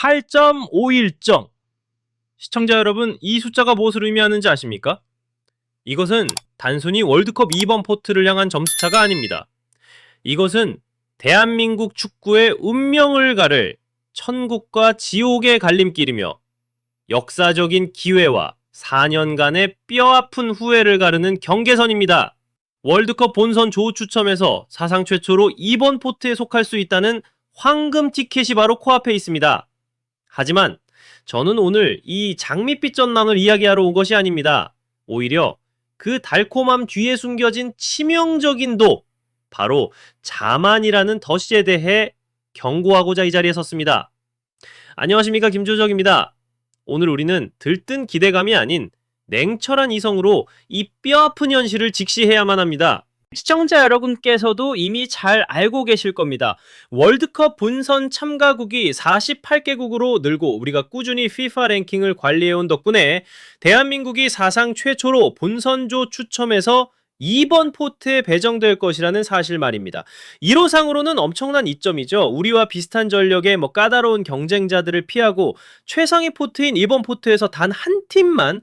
8.51점. 시청자 여러분, 이 숫자가 무엇을 의미하는지 아십니까? 이것은 단순히 월드컵 2번 포트를 향한 점수차가 아닙니다. 이것은 대한민국 축구의 운명을 가를 천국과 지옥의 갈림길이며 역사적인 기회와 4년간의 뼈아픈 후회를 가르는 경계선입니다. 월드컵 본선 조 추첨에서 사상 최초로 2번 포트에 속할 수 있다는 황금 티켓이 바로 코앞에 있습니다. 하지만 저는 오늘 이 장밋빛 전망을 이야기하러 온 것이 아닙니다. 오히려 그 달콤함 뒤에 숨겨진 치명적인 독, 바로 자만이라는 덫에 대해 경고하고자 이 자리에 섰습니다. 안녕하십니까, 김조적입니다. 오늘 우리는 들뜬 기대감이 아닌 냉철한 이성으로 이 뼈아픈 현실을 직시해야만 합니다. 시청자 여러분께서도 이미 잘 알고 계실 겁니다. 월드컵 본선 참가국이 48개국으로 늘고 우리가 꾸준히 FIFA 랭킹을 관리해온 덕분에 대한민국이 사상 최초로 본선조 추첨에서 2번 포트에 배정될 것이라는 사실 말입니다. 1호상으로는 엄청난 이점이죠. 우리와 비슷한 전력의 까다로운 경쟁자들을 피하고 최상위 포트인 2번 포트에서 단 한 팀만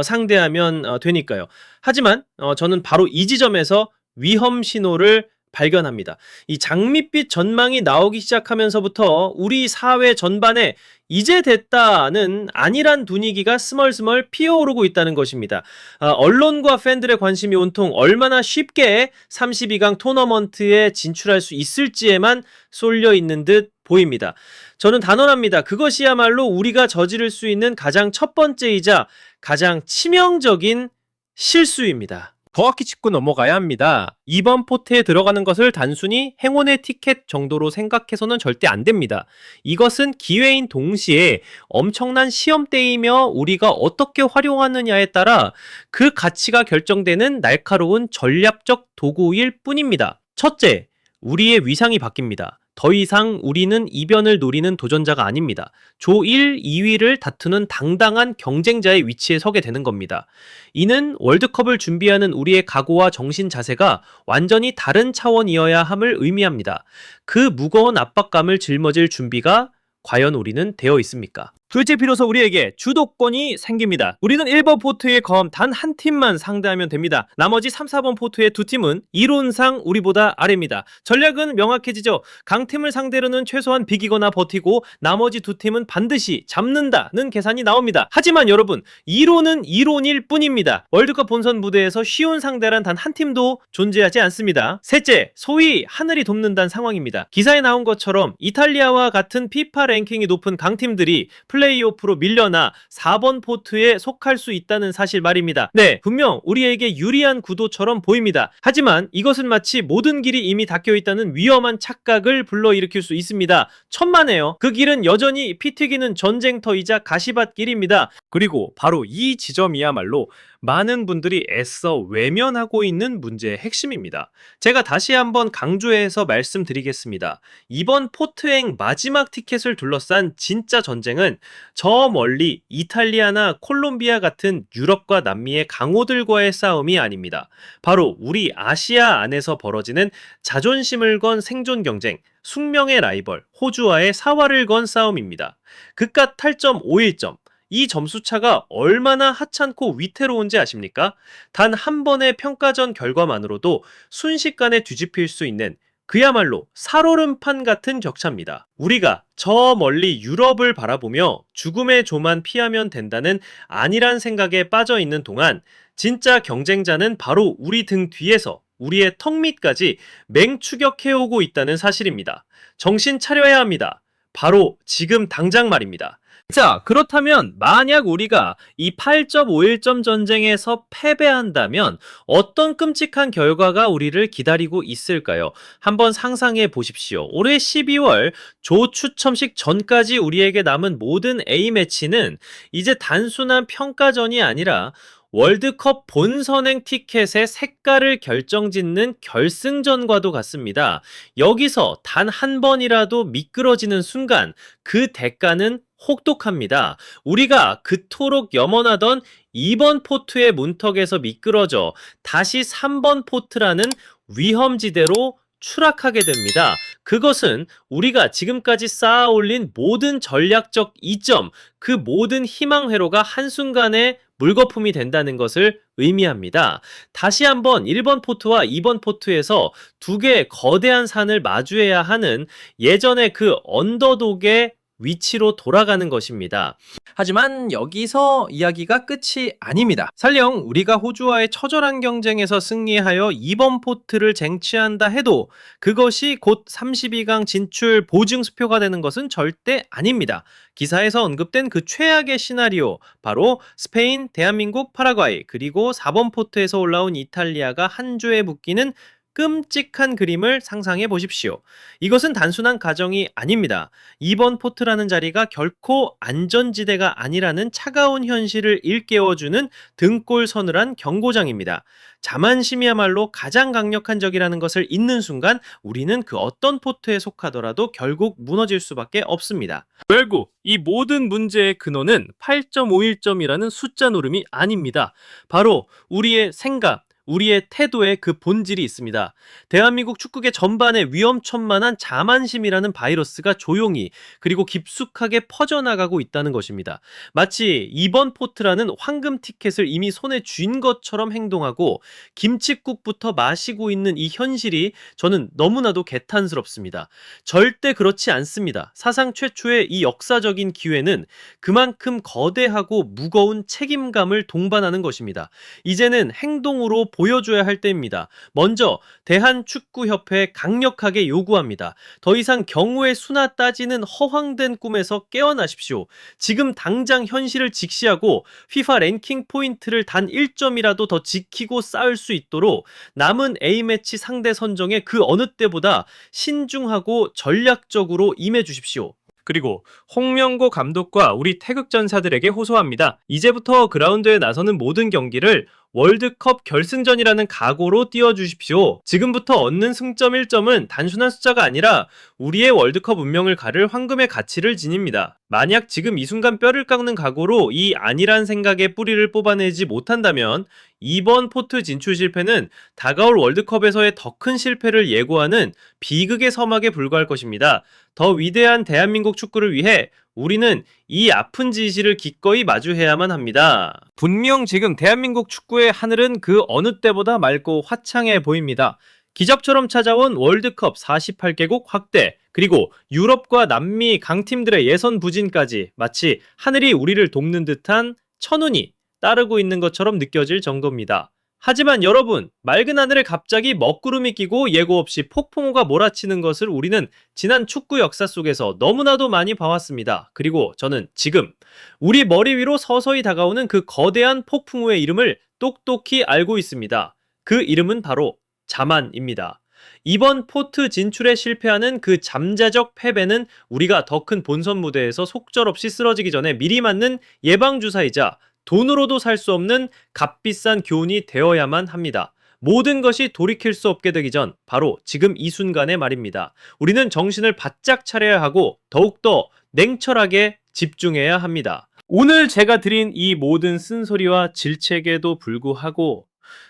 상대하면 되니까요. 하지만 저는 바로 이 지점에서 위험 신호를 발견합니다. 이 장밋빛 전망이 나오기 시작하면서부터 우리 사회 전반에 이제 됐다는 안일한 분위기가 스멀스멀 피어오르고 있다는 것입니다. 언론과 팬들의 관심이 온통 얼마나 쉽게 32강 토너먼트에 진출할 수 있을지에만 쏠려 있는 듯 보입니다. 저는 단언합니다. 그것이야말로 우리가 저지를 수 있는 가장 첫 번째이자 가장 치명적인 실수입니다. 정확히 짚고 넘어가야 합니다. 2번 포트에 들어가는 것을 단순히 행운의 티켓 정도로 생각해서는 절대 안 됩니다. 이것은 기회인 동시에 엄청난 시험대이며 우리가 어떻게 활용하느냐에 따라 그 가치가 결정되는 날카로운 전략적 도구일 뿐입니다. 첫째, 우리의 위상이 바뀝니다. 더 이상 우리는 이변을 노리는 도전자가 아닙니다. 조 1, 2위를 다투는 당당한 경쟁자의 위치에 서게 되는 겁니다. 이는 월드컵을 준비하는 우리의 각오와 정신 자세가 완전히 다른 차원이어야 함을 의미합니다. 그 무거운 압박감을 짊어질 준비가 과연 우리는 되어 있습니까? 그제 비로소 우리에게 주도권이 생깁니다. 우리는 1번 포트의 검 단 한 팀만 상대하면 됩니다. 나머지 3, 4번 포트의 두 팀은 이론상 우리보다 아래입니다. 전략은 명확해지죠. 강팀을 상대로는 최소한 비기거나 버티고 나머지 두 팀은 반드시 잡는다는 계산이 나옵니다. 하지만 여러분, 이론은 이론일 뿐입니다. 월드컵 본선 무대에서 쉬운 상대란 단 한 팀도 존재하지 않습니다. 셋째, 소위 하늘이 돕는다는 상황입니다. 기사에 나온 것처럼 이탈리아와 같은 피파 랭킹이 높은 강팀들이 플레이오프로 밀려나 4번 포트에 속할 수 있다는 사실 말입니다. 네, 분명 우리에게 유리한 구도처럼 보입니다. 하지만 이것은 마치 모든 길이 이미 닫혀있다는 위험한 착각을 불러일으킬 수 있습니다. 천만에요. 그 길은 여전히 피 튀기는 전쟁터이자 가시밭길입니다. 그리고 바로 이 지점이야말로 많은 분들이 애써 외면하고 있는 문제의 핵심입니다. 제가 다시 한번 강조해서 말씀드리겠습니다. 이번 포트행 마지막 티켓을 둘러싼 진짜 전쟁은 저 멀리 이탈리아나 콜롬비아 같은 유럽과 남미의 강호들과의 싸움이 아닙니다. 바로 우리 아시아 안에서 벌어지는 자존심을 건 생존 경쟁, 숙명의 라이벌 호주와의 사활을 건 싸움입니다. 그깟 8.51점, 이 점수차가 얼마나 하찮고 위태로운지 아십니까? 단 한 번의 평가전 결과만으로도 순식간에 뒤집힐 수 있는 그야말로 살얼음판 같은 격차입니다. 우리가 저 멀리 유럽을 바라보며 죽음의 조만 피하면 된다는 안일한 생각에 빠져 있는 동안 진짜 경쟁자는 바로 우리 등 뒤에서 우리의 턱 밑까지 맹추격해오고 있다는 사실입니다. 정신 차려야 합니다. 바로 지금 당장 말입니다. 자, 그렇다면 만약 우리가 이 8.51점 전쟁에서 패배한다면 어떤 끔찍한 결과가 우리를 기다리고 있을까요? 한번 상상해 보십시오. 올해 12월 조 추첨식 전까지 우리에게 남은 모든 A매치는 이제 단순한 평가전이 아니라 월드컵 본선행 티켓의 색깔을 결정짓는 결승전과도 같습니다. 여기서 단 한 번이라도 미끄러지는 순간 그 대가는 혹독합니다. 우리가 그토록 염원하던 2번 포트의 문턱에서 미끄러져 다시 3번 포트라는 위험지대로 추락하게 됩니다. 그것은 우리가 지금까지 쌓아 올린 모든 전략적 이점, 그 모든 희망 회로가 한순간에 물거품이 된다는 것을 의미합니다. 다시 한번 1번 포트와 2번 포트에서 두 개의 거대한 산을 마주해야 하는 예전의 그 언더독의 위치로 돌아가는 것입니다. 하지만 여기서 이야기가 끝이 아닙니다. 설령 우리가 호주와의 처절한 경쟁에서 승리하여 2번 포트를 쟁취한다 해도 그것이 곧 32강 진출 보증 수표가 되는 것은 절대 아닙니다. 기사에서 언급된 그 최악의 시나리오, 바로 스페인, 대한민국, 파라과이, 그리고 4번 포트에서 올라온 이탈리아가 한 조에 묶이는 끔찍한 그림을 상상해 보십시오. 이것은 단순한 가정이 아닙니다. 2번 포트라는 자리가 결코 안전지대가 아니라는 차가운 현실을 일깨워주는 등골 서늘한 경고장입니다. 자만심이야말로 가장 강력한 적이라는 것을 잊는 순간 우리는 그 어떤 포트에 속하더라도 결국 무너질 수밖에 없습니다. 결국 이 모든 문제의 근원은 8.51점이라는 숫자 노름이 아닙니다. 바로 우리의 생각, 우리의 태도에 그 본질이 있습니다. 대한민국 축구계 전반에 위험천만한 자만심이라는 바이러스가 조용히 그리고 깊숙하게 퍼져나가고 있다는 것입니다. 마치 2번 포트라는 황금 티켓을 이미 손에 쥔 것처럼 행동하고 김칫국부터 마시고 있는 이 현실이 저는 너무나도 개탄스럽습니다. 절대 그렇지 않습니다. 사상 최초의 이 역사적인 기회는 그만큼 거대하고 무거운 책임감을 동반하는 것입니다. 이제는 행동으로 보여줘야 할 때입니다. 먼저 대한축구협회에 강력하게 요구합니다. 더 이상 경우의 수나 따지는 허황된 꿈에서 깨어나십시오. 지금 당장 현실을 직시하고 FIFA 랭킹 포인트를 단 1점이라도 더 지키고 쌓을 수 있도록 남은 A매치 상대 선정에 그 어느 때보다 신중하고 전략적으로 임해 주십시오. 그리고 홍명보 감독과 우리 태극전사들에게 호소합니다. 이제부터 그라운드에 나서는 모든 경기를 월드컵 결승전이라는 각오로 뛰어주십시오. 지금부터 얻는 승점 1점은 단순한 숫자가 아니라 우리의 월드컵 운명을 가를 황금의 가치를 지닙니다. 만약 지금 이 순간 뼈를 깎는 각오로 이 아니란 생각에 뿌리를 뽑아내지 못한다면 이번 포트 진출 실패는 다가올 월드컵에서의 더 큰 실패를 예고하는 비극의 서막에 불과할 것입니다. 더 위대한 대한민국 축구를 위해 우리는 이 아픈 진실을 기꺼이 마주해야만 합니다. 분명 지금 대한민국 축구의 하늘은 그 어느 때보다 맑고 화창해 보입니다. 기적처럼 찾아온 월드컵 48개국 확대, 그리고 유럽과 남미 강팀들의 예선 부진까지 마치 하늘이 우리를 돕는 듯한 천운이 따르고 있는 것처럼 느껴질 정도입니다. 하지만 여러분, 맑은 하늘에 갑자기 먹구름이 끼고 예고 없이 폭풍우가 몰아치는 것을 우리는 지난 축구 역사 속에서 너무나도 많이 봐왔습니다. 그리고 저는 지금 우리 머리 위로 서서히 다가오는 그 거대한 폭풍우의 이름을 똑똑히 알고 있습니다. 그 이름은 바로 자만입니다. 이번 포트 진출에 실패하는 그 잠재적 패배는 우리가 더 큰 본선 무대에서 속절없이 쓰러지기 전에 미리 맞는 예방주사이자 돈으로도 살 수 없는 값비싼 교훈이 되어야만 합니다. 모든 것이 돌이킬 수 없게 되기 전 바로 지금 이 순간에 말입니다. 우리는 정신을 바짝 차려야 하고 더욱더 냉철하게 집중해야 합니다. 오늘 제가 드린 이 모든 쓴소리와 질책에도 불구하고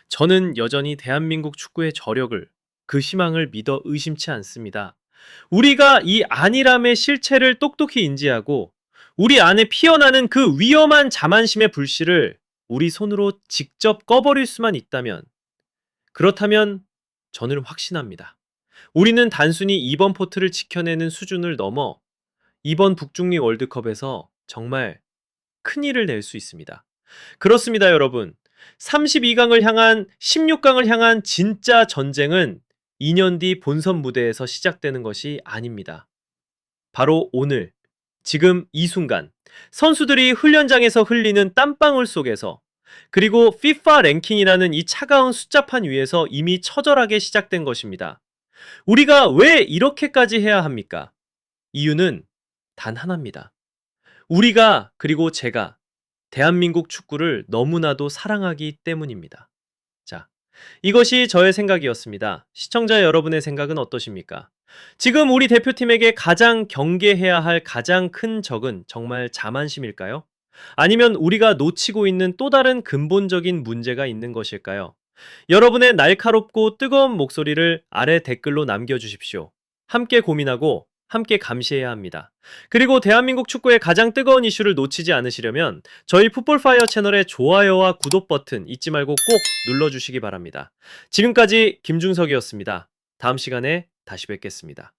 저는 여전히 대한민국 축구의 저력을, 그 희망을 믿어 의심치 않습니다. 우리가 이 안일함의 실체를 똑똑히 인지하고 우리 안에 피어나는 그 위험한 자만심의 불씨를 우리 손으로 직접 꺼버릴 수만 있다면, 그렇다면 저는 확신합니다. 우리는 단순히 이번 포트를 지켜내는 수준을 넘어 이번 북중미 월드컵에서 정말 큰일을 낼 수 있습니다. 그렇습니다, 여러분. 32강을 향한, 16강을 향한 진짜 전쟁은 2년 뒤 본선 무대에서 시작되는 것이 아닙니다. 바로 오늘, 지금 이 순간, 선수들이 훈련장에서 흘리는 땀방울 속에서, 그리고 FIFA 랭킹이라는 이 차가운 숫자판 위에서 이미 처절하게 시작된 것입니다. 우리가 왜 이렇게까지 해야 합니까? 이유는 단 하나입니다. 우리가, 그리고 제가 대한민국 축구를 너무나도 사랑하기 때문입니다. 자, 이것이 저의 생각이었습니다. 시청자 여러분의 생각은 어떠십니까? 지금 우리 대표팀에게 가장 경계해야 할 가장 큰 적은 정말 자만심일까요? 아니면 우리가 놓치고 있는 또 다른 근본적인 문제가 있는 것일까요? 여러분의 날카롭고 뜨거운 목소리를 아래 댓글로 남겨주십시오. 함께 고민하고 함께 감시해야 합니다. 그리고 대한민국 축구의 가장 뜨거운 이슈를 놓치지 않으시려면 저희 풋볼파이어 채널의 좋아요와 구독 버튼 잊지 말고 꼭 눌러주시기 바랍니다. 지금까지 김중석이었습니다. 다음 시간에 다시 뵙겠습니다.